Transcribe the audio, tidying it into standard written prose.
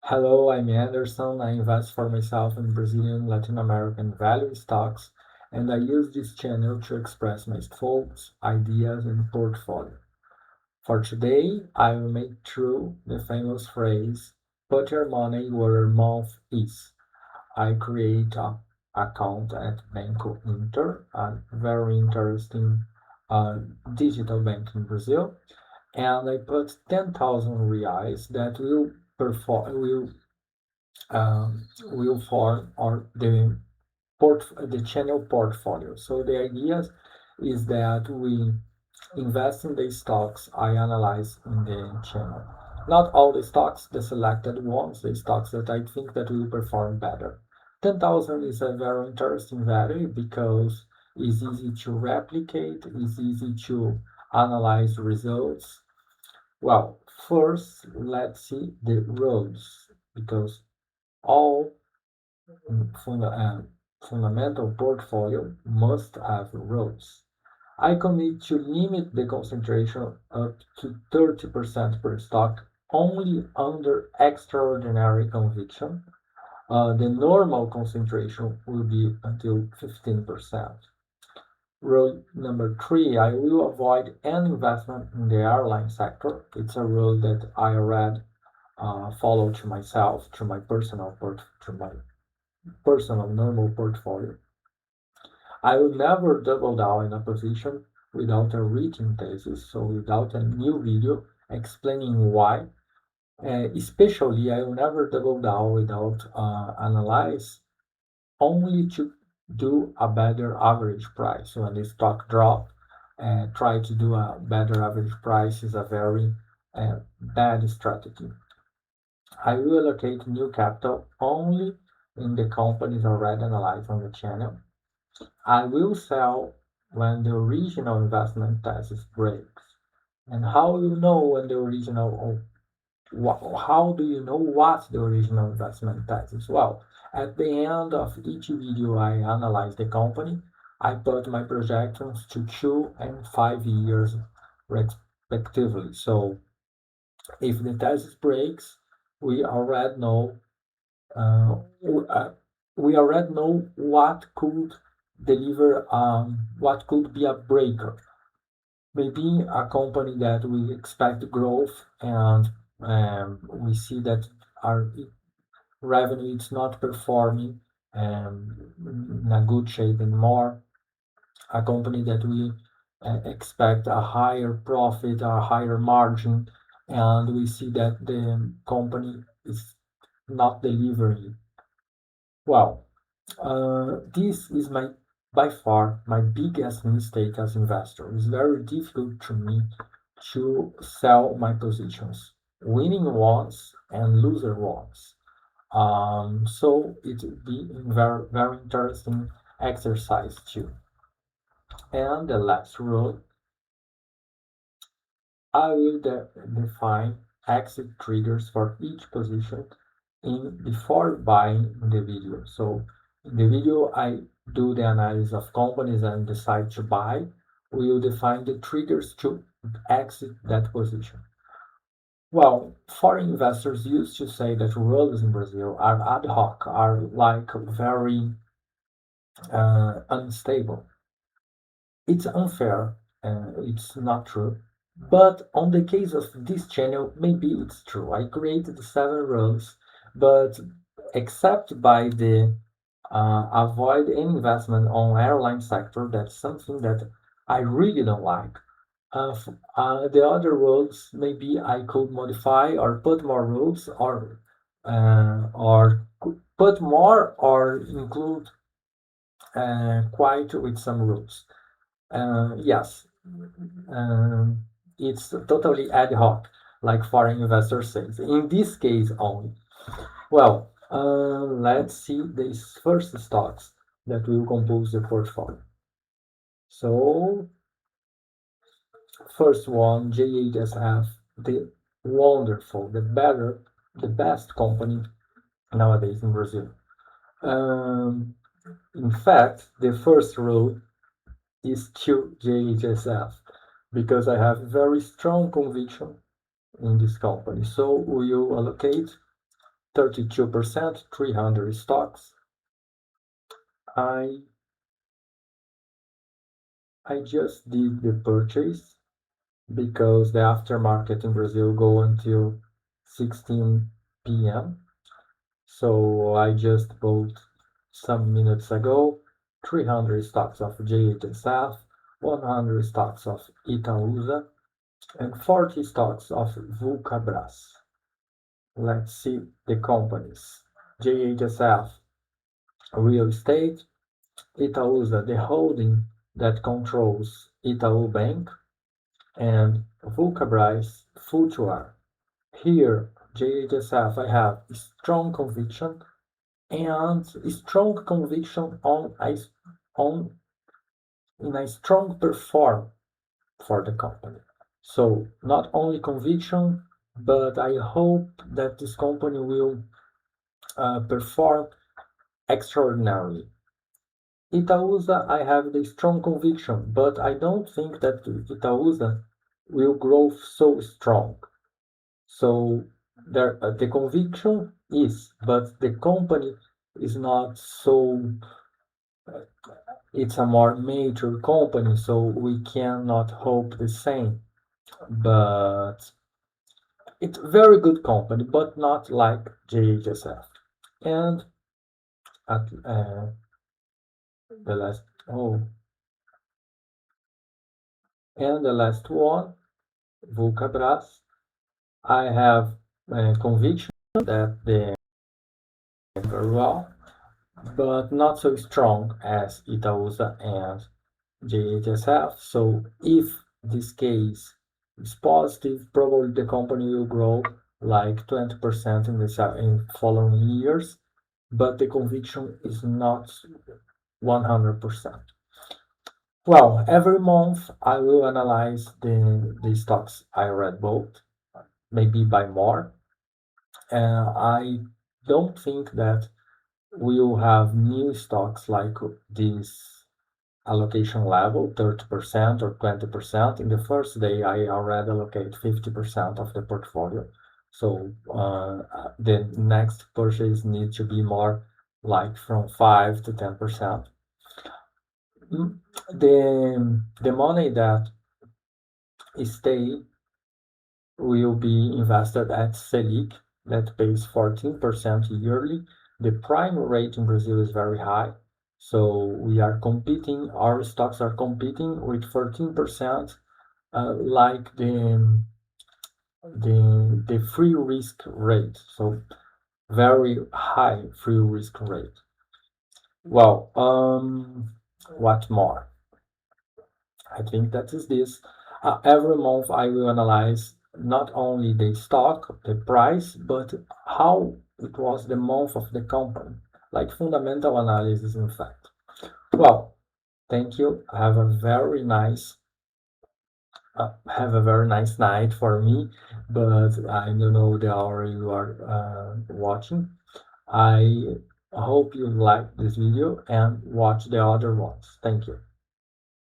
Hello, I'm Anderson. I invest for myself in Brazilian Latin American value stocks, and I use this channel to express my thoughts, ideas, and portfolio. For today, I will make true the famous phrase, put your money where your mouth is. I create a account at Banco Inter, a very interesting uh, digital bank in Brazil, and I put 10,000 reais that will form or the channel portfolio. So the idea is that we invest in the stocks I analyze in the channel. Not all the stocks, the selected ones, the stocks that I think that will perform better. 10,000 is a very interesting value because it's easy to replicate, it's easy to analyze results. Well, first, let's see the rules because all funda- uh, fundamental portfolio must have rules. I commit to limit the concentration up to 30% per stock only under extraordinary conviction. The normal concentration will be until 15%. Rule number three, I will avoid any investment in the airline sector. It's a rule that I read follow to myself, to my personal normal portfolio. I will never double down in a position without a written thesis, so without a new video explaining why. Especially, I will never double down without analyze only to do a better average price. So when the stock drop, try to do a better average price is a very bad strategy. I will allocate new capital only in the companies already analyzed on the channel. I will sell when the original investment thesis breaks. And how you know when the original, how do you know what the original investment thesis? Well, at the end of each video I analyze the company, I put my projections to 2 and 5 years respectively. So if the thesis breaks, we already know uh, we already know what could be a breaker. Maybe a company that we expect growth and we see that our revenue is not performing in a good shape anymore. A company that we expect a higher profit, a higher margin, and we see that the company is not delivering well. This is by far my biggest mistake as investor. It's very difficult to me to sell my positions, winning once and loser once. So it would be a very very interesting exercise too. And the last rule, I will define exit triggers for each position in before buying the video. So in the video, I do the analysis of companies and decide to buy. We will define the triggers to exit that position. Well, foreign investors used to say that rules in Brazil are ad hoc, are like very unstable. It's unfair, it's not true. But on the case of this channel, maybe it's true. I created 7 rules, but except by the avoid any investment on airline sector, that's something that I really don't like. The other rules, maybe I could modify or put more rules or put more or include quite with some rules. Yes, um, it's totally ad hoc, like foreign investor says. In this case only. Well, let's see these first stocks that will compose the portfolio. So, first one, JHSF, the wonderful, the best company nowadays in Brazil. Um, in fact, the first rule is to JHSF because I have very strong conviction in this company. So we will allocate 32%, 300 stocks. I just did the purchase because the aftermarket in Brazil go until 16 p.m. So I just bought some minutes ago 300 stocks of JHSF, 100 stocks of Itaúsa, and 40 stocks of Vulcabras. Let's see the companies. JHSF, real estate. Itaúsa, the holding that controls Itaú Bank. And Vulcabras, footwear. Here, JHSF, I have strong conviction and strong conviction on in a strong perform for the company. So not only conviction, but I hope that this company will perform extraordinarily. Itaúsa, I have the strong conviction, but I don't think that Itaúsa will grow so strong. So there, the conviction is, but the company is not so. It's a more major company, so we cannot hope the same. But it's very good company, but not like JHSF. And at the last, oh, and the last one, Vulcabras. I have conviction that they very well, but not so strong as Itaúsa and JHSF. So if this case is positive, probably the company will grow like 20% in in following years, but the conviction is not 100%. Well, every month I will analyze the stocks I read both, maybe by more. I don't think that we'll have new stocks like this allocation level, 30% or 20%. In the first day, I already allocate 50% of the portfolio. So the next purchase needs to be more like from 5 to 10%. The money that stay will be invested at Selic that pays 14% yearly. The prime rate in Brazil is very high. So we are competing, our stocks are competing with 14%, like the free risk rate. So very high free risk rate. Well, what more? I think that is this. Every month I will analyze not only the stock, the price, but how it was the month of the company, like fundamental analysis, in fact. Well, thank you. Have a very nice night for me, but I don't know the hour you are watching. I hope you like this video and watch the other ones. Thank you.